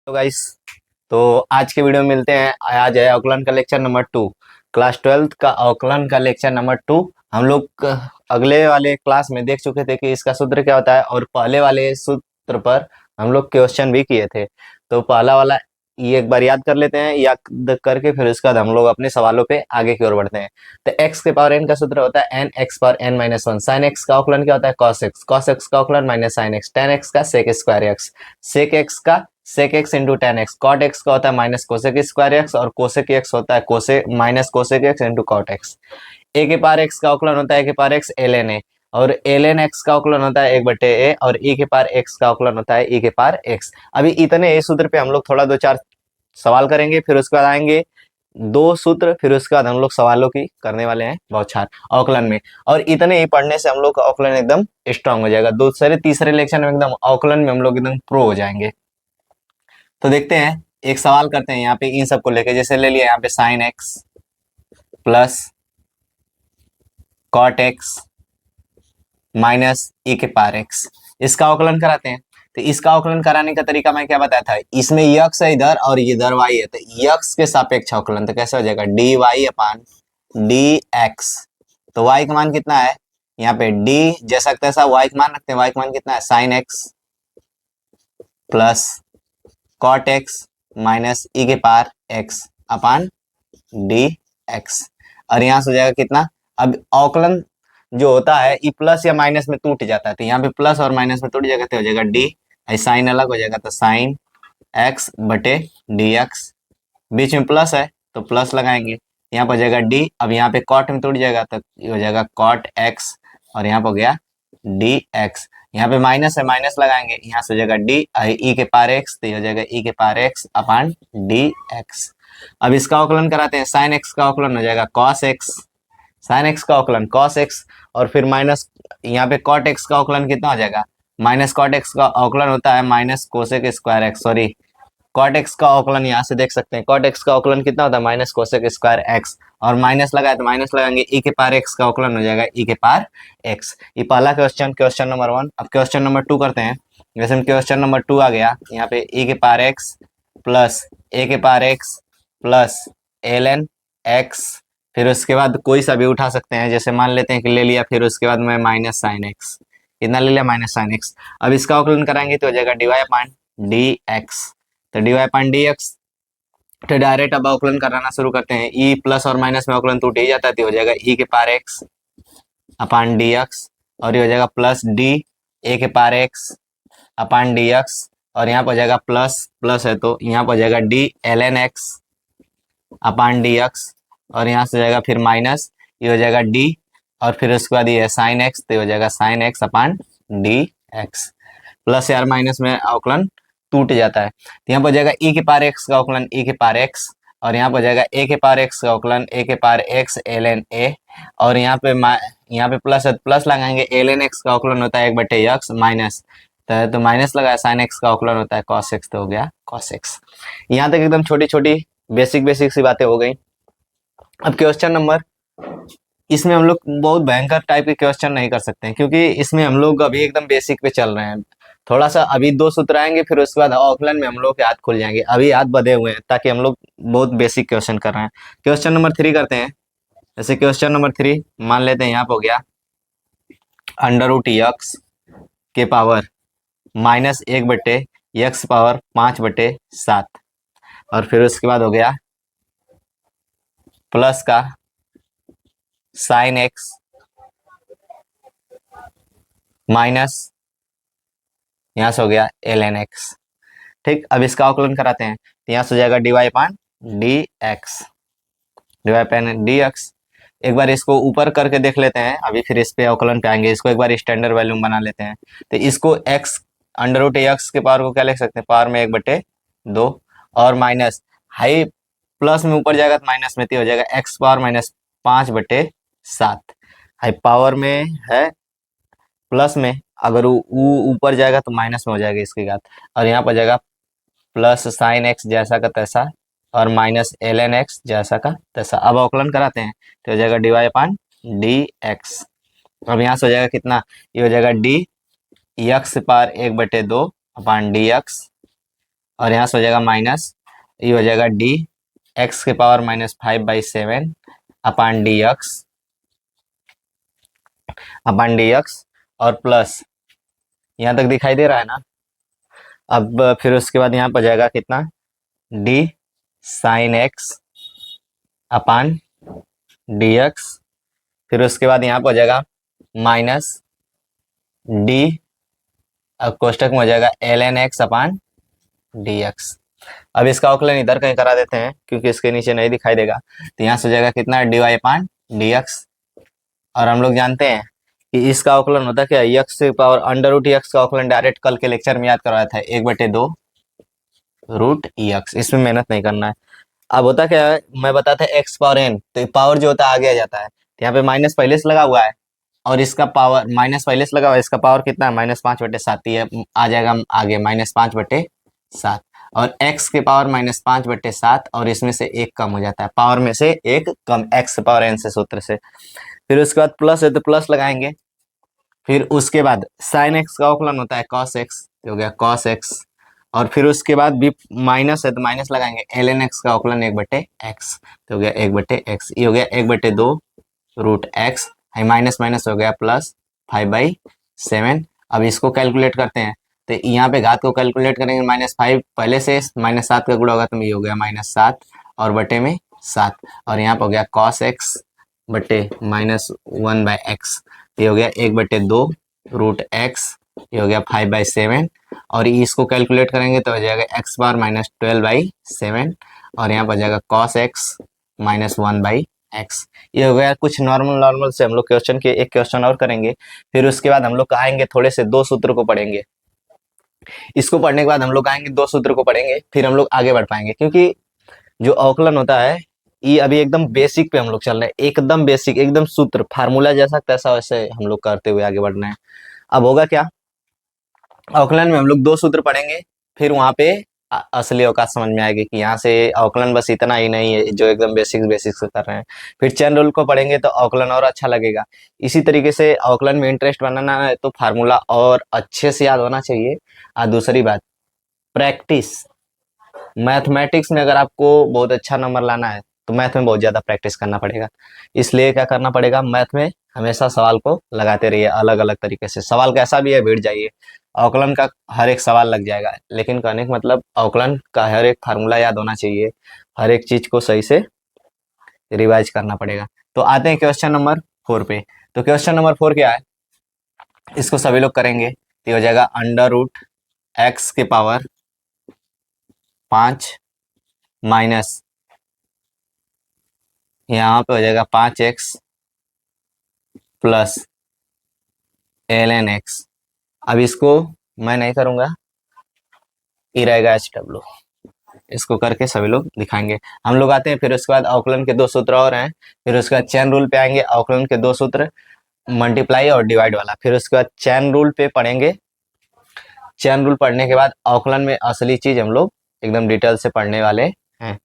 तो गाइस, तो आज के वीडियो में मिलते हैं। आज है अवकलन का लेक्चर नंबर 2। क्लास 12th का अवकलन का लेक्चर नंबर 2। हम लोग अगले वाले क्लास में देख चुके थे कि इसका सूत्र क्या होता है, और पहले वाले सूत्र पर हम लोग क्वेश्चन भी किए थे। तो पहला वाला ये एक बार याद कर लेते हैं, याद करके फिर उसके बाद हम लोग अपने सवालों पे आगे की ओर बढ़ते हैं। तो एक्स के पावर एन का सूत्र होता है N X power N minus one. Sine X का अवकलन क्या होता है, कॉस एक्स। कॉस एक्स का अवकलन minus sine x. Tan x का sec square x. Sec x का sec x into tan x. Cot x का होता है माइनस कोसेक स्क्वायर एक्स, और कोसेक एक्स होता है कोसे minus cosec x into cot x. A के पार एक्स का अवकलन होता है ए के पार एक्स एल एन ए, और एल एन एक्स का अवकलन होता है एक बटे ए, और ई के पार एक्स का अवकलन होता है ई के पार एक्स। अभी इतने ए सूत्र पे हम लोग थोड़ा दो चार सवाल करेंगे, फिर उसके बाद आएंगे दो सूत्र, फिर उसके बाद हम लोग सवालों की करने वाले हैं बौछार अवकलन में। और इतने ही पढ़ने से हम लोग का अवकलन एकदम स्ट्रांग हो जाएगा। दूसरे तीसरे लेक्चर में एकदम अवकलन में हम लोग एकदम प्रो हो जाएंगे। तो देखते हैं, एक सवाल करते हैं यहाँ पे इन सबको लेके। जैसे ले लिया यहाँ पे sine x plus cot x minus e के पार एक्स, इसका अवकलन कराते हैं। तो इसका अवकलन कराने का तरीका मैं क्या बताया था, इसमें यक्स है इधर और इधर वाई है, तो यक्स के सापेक्ष अवकलन। तो कैसे हो जाएगा, डी वाई अपान डी एक्स। तो वाई का मान कितना है, यहाँ पे डी जैसा तैसा वाई का मान रखते हैं। वाई का मान कितना है, sine x plus cot x minus e के पार एक्स अपान डी एक्स। और यहाँ से हो जाएगा कितना, अब अवकलन जो होता है ई प्लस या माइनस में टूट जाता है, तो यहाँ पे प्लस और माइनस में टूट जाएगा तो हो जाएगा डी, साइन अलग हो जाएगा तो साइन एक्स बटे डी एक्स। बीच में प्लस है तो प्लस लगाएंगे, यहाँ पर हो जाएगा डी। अब यहाँ पे कॉट में टूट जाएगा तो ये हो जाएगा कॉट एक्स, और यहाँ पर हो गया डी एक्स। यहाँ पे माइनस है, माइनस लगाएंगे, यहाँ से हो जाएगा डी ई के पार एक्स, तो ये हो जाएगा ई के पार एक्स अपान डी एक्स। अब इसका अवकलन कराते हैं। साइन एक्स का अवकलन हो जाएगा कॉस एक्स, साइन एक्स का अवकलन कॉस एक्स, और फिर माइनस यहाँ पे कॉट एक्स का अवकलन कितना हो जाएगा, माइनस कॉट एक्स का अवकलन होता है minus cosec square X. Sorry, cot x का अवकलन यहाँ से देख सकते हैं। कॉट एक्स का अवकलन कितना होता है, माइनस कोसेक स्क्वायर एक्स, और माइनस लगाए तो माइनस लगाएंगे, ई के पार एक्स का अवकलन हो जाएगा ई के पार एक्स। ये पहला क्वेश्चन, क्वेश्चन नंबर 1। अब क्वेश्चन नंबर 2 करते हैं। जैसे क्वेश्चन नंबर 2 आ गया, यहाँ पे ई के पार एक्स प्लस ए के पार x plus l n x, फिर उसके बाद कोई सा भी उठा सकते हैं। जैसे मान लेते हैं कि ले लिया, फिर उसके बाद में माइनस साइन एक्स, कितना ले लिया, माइनस साइन एक्स। अब इसका अवकलन कराएंगे तो हो जाएगा डी वाई अपान डी एक्स। तो डी वाई अपान डी एक्स, तो डायरेक्ट अब अवकलन कराना शुरू करते हैं। ई प्लस और माइनस में अवकलन टूट ही जाता है, तो हो जाएगा ई के पार एक्स अपान डी एक्स, और ये हो जाएगा प्लस डी ए के पार एक्स अपान डी एक्स, और यहाँ पर हो जाएगा प्लस प्लस है तो यहाँ पर हो जाएगा D L n x upon d x, और यहाँ से हो जाएगा फिर माइनस, ये हो जाएगा डी, और फिर उसके बाद ये है साइन एक्स, तो हो जाएगा sine x upon d x. Plus यार माइनस में अवकलन टूट जाता है, तो यहाँ पर हो जाएगा ई के पार एक्स का अवकलन ई के पार एक्स, और यहाँ पर हो जाएगा ए के पार एक्स का अवकलन ए के पार एक्स एल एन ए, और यहाँ पे प्लस है तो प्लस लगाएंगे। एल एन एक्स का अवकलन होता है एक बटे एक्स माइनस, तो माइनस लगाया, साइन एक्स का अवकलन होता है कॉस एक्स, तो हो गया कॉस एक्स। यहाँ तक एकदम छोटी छोटी बेसिक बेसिक सी बातें हो गई। अब क्वेश्चन नंबर, इसमें हम लोग बहुत भयंकर टाइप के क्वेश्चन नहीं कर सकते हैं, क्योंकि इसमें हम लोग अभी एकदम बेसिक पे चल रहे हैं। थोड़ा सा अभी दो सूत्र आएंगे, फिर उसके बाद अवकलन में हम लोग के हाथ खुल जाएंगे। अभी हाथ बधे हुए हैं ताकि हम लोग बहुत बेसिक क्वेश्चन कर रहे हैं। क्वेश्चन नंबर 3 करते हैं। जैसे क्वेश्चन नंबर 3 मान लेते हैं, यहाँ पे हो गया अंडर रूट यक्स के पावर माइनस एक बटे यक्स पावर 5/7, और फिर उसके बाद हो गया प्लस का साइन एक्स माइनस, यहाँ से हो गया एल एन एक्स। ठीक, अब इसका अवकलन कराते हैं, तो यहाँ से हो जाएगा डी वाई पान डी एक्स, डी वाई पान डी एक्स। एक बार इसको ऊपर करके देख लेते हैं, अभी फिर इस पे अवकलन पे आएंगे। इसको एक बार स्टैंडर्ड वैल्यू बना लेते हैं। तो इसको एक्स अंडर रूट एक्स के पावर को क्या लिख सकते हैं, पावर में 1/2, और माइनस हाई प्लस में ऊपर जाएगा तो माइनस में, तो हो जाएगा x power minus 5/7। High power में है प्लस में, अगर ऊपर जाएगा तो माइनस में हो जाएगा इसके घात, और यहाँ पर जाएगा प्लस साइन एक्स जैसा का तैसा, और माइनस एल एन एक्स जैसा का तैसा। अब अवकलन कराते हैं तो हो जाएगा डी वाई अपान डी एक्स। अब यहाँ से हो जाएगा कितना, ये हो जाएगा डी एक्स पावर 1/2 अपान डी एक्स, और यहाँ से हो जाएगा माइनस, ये हो जाएगा डी एक्स के पावर -5/7 अपान डी एक्स और प्लस, यहाँ तक दिखाई दे रहा है ना। अब फिर उसके बाद यहाँ पर जाएगा कितना, D sine x upon d x, फिर उसके बाद यहाँ पर हो जाएगा माइनस डी, अब कोष्टक में हो जाएगा ln x अपान डी एक्स। अब इसका अवकलन इधर कहीं करा देते हैं क्योंकि इसके नीचे नहीं दिखाई देगा, तो यहाँ से हो जाएगा कितना, डी वाई अपान डी एक्स। और हम लोग जानते हैं कि इसका अवकलन होता है क्या, एक्स से पावर √x का अवकलन डायरेक्ट कल के लेक्चर में याद करवाया था, 1/2 √x, इसमें मेहनत नहीं करना है। अब होता क्या है, मैं बताता एक्स पावर n, तो पावर जो होता है आगे आ जाता है, तो यहाँ पे माइनस पहले से लगा हुआ है और इसका पावर माइनस पहले से लगा हुआ है, इसका पावर कितना है, -5/7 ही है, आ जाएगा आगे -5/7, और x के पावर -5/7 और इसमें से एक कम हो जाता है, पावर में से एक कम, x पावर n से सूत्र से। फिर उसके बाद प्लस है तो प्लस लगाएंगे, फिर उसके बाद साइन x का अवकलन होता है cos x, तो हो गया cos x, और फिर उसके बाद भी माइनस है तो माइनस लगाएंगे, ln x का अवकलन 1/x, तो हो गया 1/x, ये हो गया 1/2 √x, माइनस माइनस हो गया प्लस 5/7। अब इसको कैलकुलेट करते हैं, तो यहाँ पे घात को कैलकुलेट करेंगे, -5 पहले से -7 का गुणा होगा तो ये हो गया -7 और बटे में 7, और यहाँ पे हो गया cos x बटे -1/x, ये हो गया 1/2 √x, ये हो गया 5/7, और इसको कैलकुलेट करेंगे तो हो जाएगा x बार -12/7, और यहाँ पर जाएगा cos x -1/x। ये हो गया कुछ नॉर्मल से हम लोग क्वेश्चन के, एक क्वेश्चन और करेंगे, फिर उसके बाद हम लोग आएंगे थोड़े से दो सूत्र को पढ़ेंगे। इसको पढ़ने के बाद हम लोग आएंगे दो सूत्र को पढ़ेंगे, फिर हम लोग आगे बढ़ पाएंगे, क्योंकि जो अवकलन होता है ये अभी एकदम बेसिक पे हम लोग चल रहे हैं, एकदम बेसिक, एकदम सूत्र फार्मूला जैसा तैसा वैसे हम लोग करते हुए आगे बढ़ना है। अब होगा क्या, अवकलन में हम लोग दो सूत्र पढ़ेंगे, फिर वहां पे असली औकात समझ में आएगी कि यहाँ से अवकलन बस इतना ही नहीं है जो एकदम बेसिक से कर रहे हैं। फिर चैन रूल को पढ़ेंगे तो अवकलन और अच्छा लगेगा। इसी तरीके से अवकलन में इंटरेस्ट बनाना है तो फार्मूला और अच्छे से याद होना चाहिए। और दूसरी बात, प्रैक्टिस, मैथमेटिक्स में अगर आपको बहुत अच्छा नंबर लाना है तो मैथ में बहुत ज़्यादा प्रैक्टिस करना पड़ेगा। इसलिए क्या करना पड़ेगा, मैथ में हमेशा सवाल को लगाते रहिए अलग अलग तरीके से, सवाल कैसा भी है भिड़ जाइए, अवकलन का हर एक सवाल लग जाएगा, लेकिन कहने का मतलब अवकलन का हर एक फार्मूला याद होना चाहिए, हर एक चीज को सही से रिवाइज करना पड़ेगा। तो आते हैं क्वेश्चन नंबर 4 पे। तो क्वेश्चन नंबर 4 क्या है, इसको सभी लोग करेंगे, तो हो जाएगा √x के पावर 5 माइनस, यहाँ पे हो जाएगा 5x प्लस ln x। अब इसको मैं नहीं करूंगा, ये रहेगा HW, इसको करके सभी लोग दिखाएंगे। हम लोग आते हैं फिर उसके बाद अवकलन के दो सूत्र और हैं, फिर उसके बाद चैन रूल पे आएंगे, अवकलन के दो सूत्र मल्टीप्लाई और डिवाइड वाला, फिर उसके बाद चैन रूल पे पढ़ेंगे। चैन रूल पढ़ने के बाद अवकलन में असली चीज हम लोग एकदम डिटेल से पढ़ने वाले हैं।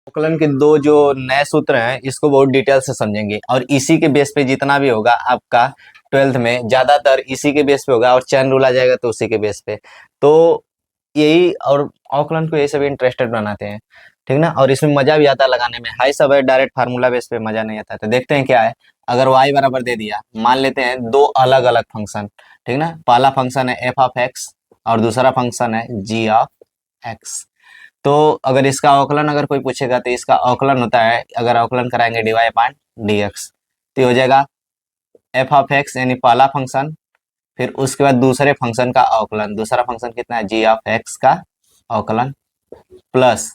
अवकलन के दो जो नए सूत्र हैं इसको बहुत डिटेल से समझेंगे, और इसी के बेस पे जितना भी होगा आपका 12th में ज्यादातर इसी के बेस पे होगा, और चैन रूल आ जाएगा तो उसी के बेस पे। तो यही, और अवकलन को यही सभी इंटरेस्टेड बनाते हैं, ठीक ना, और इसमें मजा भी आता है लगाने में। हाई सब है, डायरेक्ट फार्मूला बेस पे मजा नहीं आता है। तो देखते हैं क्या है, अगर y बराबर दे दिया, मान लेते हैं दो अलग अलग फंक्शन, ठीक ना, पहला फंक्शन है f(x) और दूसरा फंक्शन है g(x). तो अगर इसका अवकलन अगर कोई पूछेगा तो इसका अवकलन होता है, अगर अवकलन कराएंगे dy/dx, तो हो जाएगा f(x) यानी पहला फंक्शन, फिर उसके बाद दूसरे फंक्शन का अवकलन, दूसरा फंक्शन कितना है g(x) का अवकलन, प्लस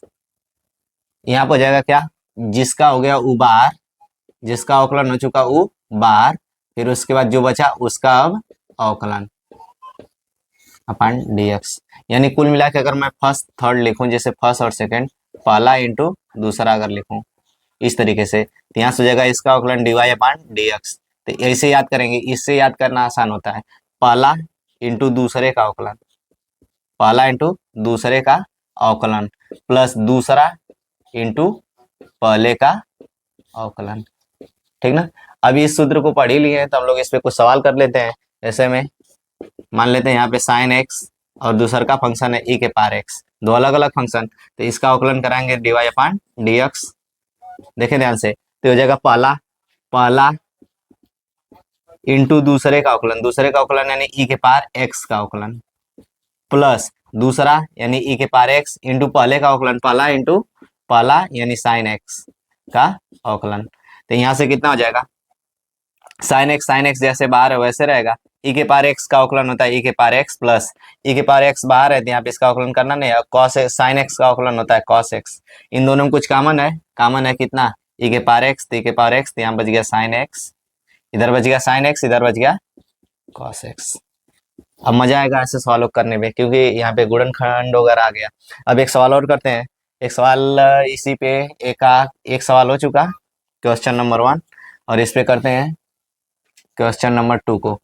यहाँ पर हो जाएगा क्या, जिसका हो गया u बार, जिसका अवकलन हो चुका u बार, फिर उसके बाद जो बचा उसका अब अवकलन अपान dx। यानी कुल मिला के अगर मैं फर्स्ट थर्ड लिखूं, जैसे फर्स्ट और सेकंड, पहला इंटू दूसरा अगर लिखूं इस तरीके से, तो यहाँ से हो जाएगा इसका अवकलन dy/dx। तो ऐसे याद करेंगे, इससे याद करना आसान होता है, पहला इंटू दूसरे का अवकलन, पहला इंटू दूसरे का अवकलन प्लस दूसरा इंटू पहले का अवकलन, ठीक ना। अभी इस सूत्र को पढ़ ही लिए हैं तो हम लोग इस पे कुछ सवाल कर लेते हैं। जैसे में मान लेते हैं यहाँ पे sin x और दूसरा का फंक्शन है ई के पावर एक्स, दो अलग अलग फंक्शन। तो इसका अवकलन कराएंगे dy अपान dx। देखें ध्यान से, तो हो जाएगा पहला पहला इंटू दूसरे का अवकलन यानी ई के पावर एक्स का अवकलन, प्लस दूसरा यानी ई के पावर एक्स इंटू पहले का अवकलन, पहला इंटू पहला यानी साइन एक्स का अवकलन। तो यहाँ से कितना हो जाएगा, साइन एक्स जैसे बाहर है वैसे रहेगा। ई के पावर एक्स का अवकलन होता है ई के पावर एक्स प्लस ई के पावर एक्स बाहर है तो यहाँ पे इसका अवकलन करना नहीं है, कॉस साइन एक्स का अवकलन होता है कॉस एक्स। इन दोनों में कुछ कॉमन है कितना, ई के पावर एक्स, तो ई के पावर एक्स, तो यहाँ बच गया साइन एक्स, इधर बच गया साइन एक्स, इधर बच गया कॉस एक्स। अब मजा आएगा ऐसे सवालों करने में, क्योंकि यहाँ पे गुणनखंड वगैरह आ गया। अब एक सवाल और करते हैं, एक सवाल इसी पे एक सवाल हो चुका, क्वेश्चन नंबर 1, और इस पे करते हैं क्वेश्चन नंबर 2 को।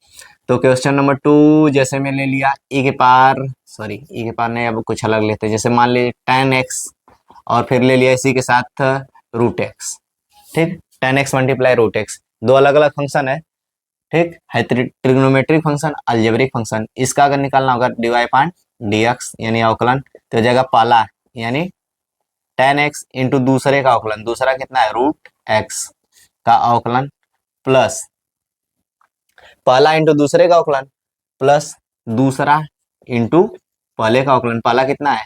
तो क्वेश्चन नंबर 2 जैसे मैंने लिया ई के पार नहीं, अब कुछ अलग लेते हैं, जैसे मान ली tan x और फिर ले लिया इसी के साथ रूट एक्स। ठीक, tan x multiply root X, दो अलग अलग फंक्शन है। ठीक है, ट्रिग्नोमेट्रिक फंक्शन, अलजेब्रिक फंक्शन। इसका अगर निकालना होगा dy अपान dx यानी अवकलन, तो हो जाएगा पहला यानी tan x इंटू दूसरे का अवकलन, दूसरा कितना है रूट एक्स का अवकलन, प्लस पहला इंटू दूसरे का अवकलन प्लस दूसरा इंटू पहले का अवकलन, पहला कितना है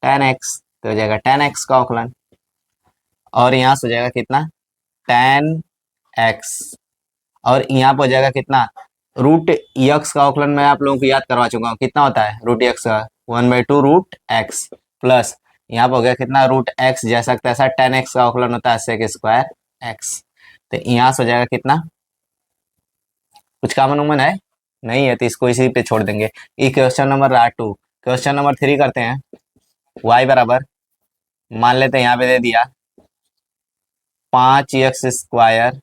tan x, तो हो जाएगा tan x का अवकलन, और यहाँ से हो जाएगा कितना tan x, और यहाँ पर हो जाएगा कितना रूट एक्स का अवकलन। मैं आप लोगों को याद करवा चुका हूँ, कितना होता है रूट एक्स का 1/2 रूट एक्स, प्लस यहाँ पर हो गया कितना रूट एक्स जैसा तैसा, tan x का अवकलन होता है सेक स्क्वायर एक्स। तो यहाँ से हो जाएगा कितना, कुछ कॉमन उमन है नहीं है तो इसको इसी पे छोड़ देंगे। ये क्वेश्चन नंबर रहा 2। क्वेश्चन नंबर 3 करते हैं। y बराबर मान लेते हैं यहाँ पे दे दिया 5x square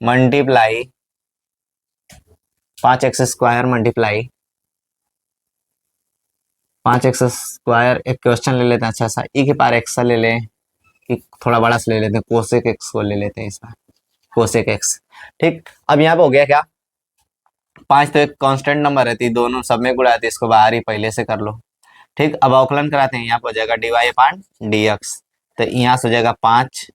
multiply 5x square multiply 5x square. एक क्वेश्चन ले लेते हैं अच्छा सा, ई के पावर एक्स ले लें कि थोड़ा बड़ा से ले लेते हैं, कोसेक एक्स को ले लेते हैं इसका, कोसेक एक्स। ठीक, अब यहाँ पे हो गया क्या, 5 तो एक कांस्टेंट नंबर रहती है, दोनों सब में गुणा आती है, इसको बाहर ही पहले से कर लो। ठीक, अब अवकलन कराते हैं, यहाँ पर हो जाएगा dy अपान dx, तो यहाँ से हो जाएगा 5,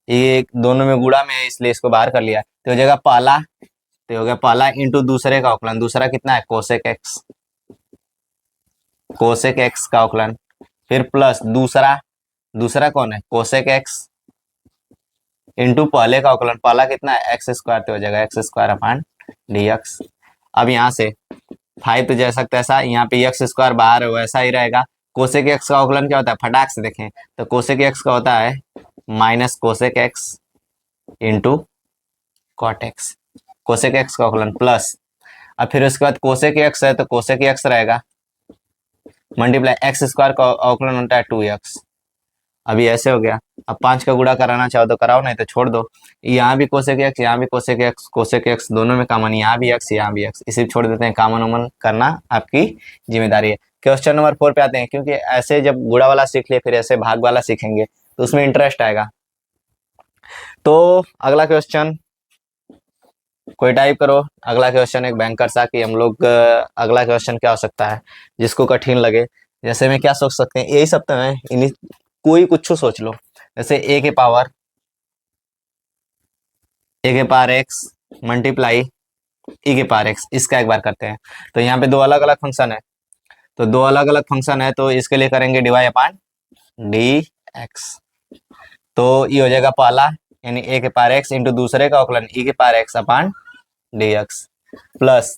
ये दोनों में गुणा में है इसलिए इसको बाहर कर लिया, तो हो जाएगा पहला, तो हो गया पहला इंटू दूसरे का अवकलन, दूसरा कितना है कोसेक एक्स, कोसेक एक्स का अवकलन, फिर प्लस दूसरा कौन है कोसेक एक्स इंटू पहले का अवकलन, पहला कितना है एक्स स्क्वायर, तो हो जाएगा एक्स स्क्वायर अपान dx। अब यहाँ से 5 तो जैसा तैसा, यहाँ पे एक्स स्क्वायर बाहर है वैसा ही रहेगा। कोसेक एक्स का अवकलन क्या होता है फटाक से देखें, तो कोसेक एक्स का होता है minus cosec x into cot X, cosec X का अवकलन प्लस, अब फिर उसके बाद कोसेक एक्स है तो कोसेक एक्स रहेगा मल्टीप्लाई एक्स स्क्वायर का अवकलन होता है 2x। अभी ऐसे हो गया, अब 5 का गुणा कराना चाहो तो कराओ, नहीं तो छोड़ दो। यहाँ भी कोसेक एक्स, यहाँ भी कोसेक एक्स दोनों में कॉमन, यहाँ भी एक्स यहाँ भी एक्स, इसे छोड़ देते हैं, कॉमन उमन करना आपकी जिम्मेदारी है। क्वेश्चन नंबर 4 पे आते हैं, क्योंकि ऐसे जब गुणा वाला सीख लिए फिर ऐसे भाग वाला सीखेंगे तो उसमें इंटरेस्ट आएगा। तो अगला क्वेश्चन कोई टाइप करो, अगला क्वेश्चन एक बैंकर सा कि हम लोग अगला क्वेश्चन क्या हो सकता है जिसको कठिन लगे। जैसे में क्या सोच सकते हैं, यही सब तो है, इन्हीं कोई कुछ सोच लो, जैसे ए के पावर एक्स मल्टीप्लाई ई के पावर एक्स, इसका एक बार करते हैं। तो यहाँ पे दो अलग अलग फंक्शन है, तो दो अलग अलग फंक्शन है, तो इसके लिए करेंगे dy अपान डी एक्स। तो ये हो जाएगा पहला यानी ए के पावर एक्स इंटू दूसरे का अवकलन ई के power x upon d x, plus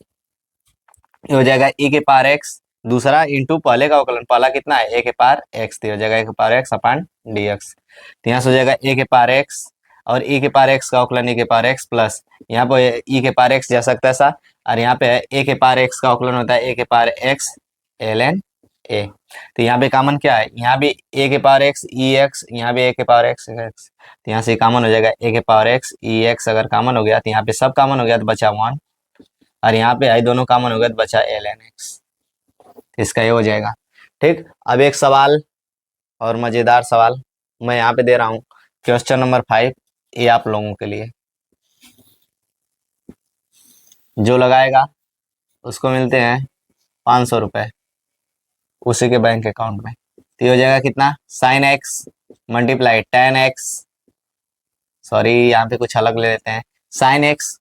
ये हो जाएगा ई के पावर एक्स दूसरा इंटू पहले का अवकलन, पहला कितना है ए के पावर एक्स, तो हो जाएगा ए के power x upon d x. तो यहाँ से हो जाएगा ए के पावर एक्स और ई के पावर एक्स का अवकलन ई के पावर एक्स प्लस, यहाँ पे ई के पावर एक्स जैसा तैसा, और यहाँ पे ए के पावर एक्स का अवकलन होता है ए के पावर एक्स ln a। तो यहाँ पे कॉमन क्या है, यहाँ भी ए के पावर एक्स ई एक्स, यहाँ भी ए के पावर एक्स एक्स, तो यहाँ से कॉमन हो जाएगा ए के पावर एक्स ई एक्स। अगर कॉमन हो गया तो यहाँ पे सब कॉमन हो गया तो बचा 1, और यहाँ पे आई दोनों कॉमन हो गया तो बचा ln x, इसका ये हो जाएगा। ठीक, अब एक सवाल और मजेदार सवाल मैं यहाँ पे दे रहा हूँ, क्वेश्चन नंबर 5, ये आप लोगों के लिए, जो लगाएगा उसको मिलते हैं 500 रुपये उसी के बैंक अकाउंट में। तो ये हो जाएगा कितना, sine x multiply 10x, sorry यहाँ पे कुछ अलग ले लेते हैं, साइन एक्स,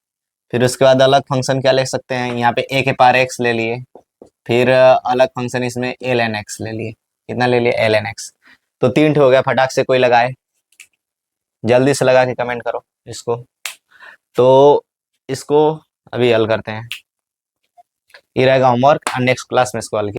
फिर उसके बाद अलग फंक्शन क्या ले सकते हैं, यहाँ पे ए के पावर एक्स ले लिए, फिर अलग फंक्शन इसमें ln x ले लिए, कितना ले लिए ln x। तो 3 हो गया, फटाक से कोई लगाए, जल्दी से लगा के कमेंट करो इसको। तो इसको अभी हल करते हैं, ये रहेगा होमवर्क, नेक्स्ट क्लास में इसको हल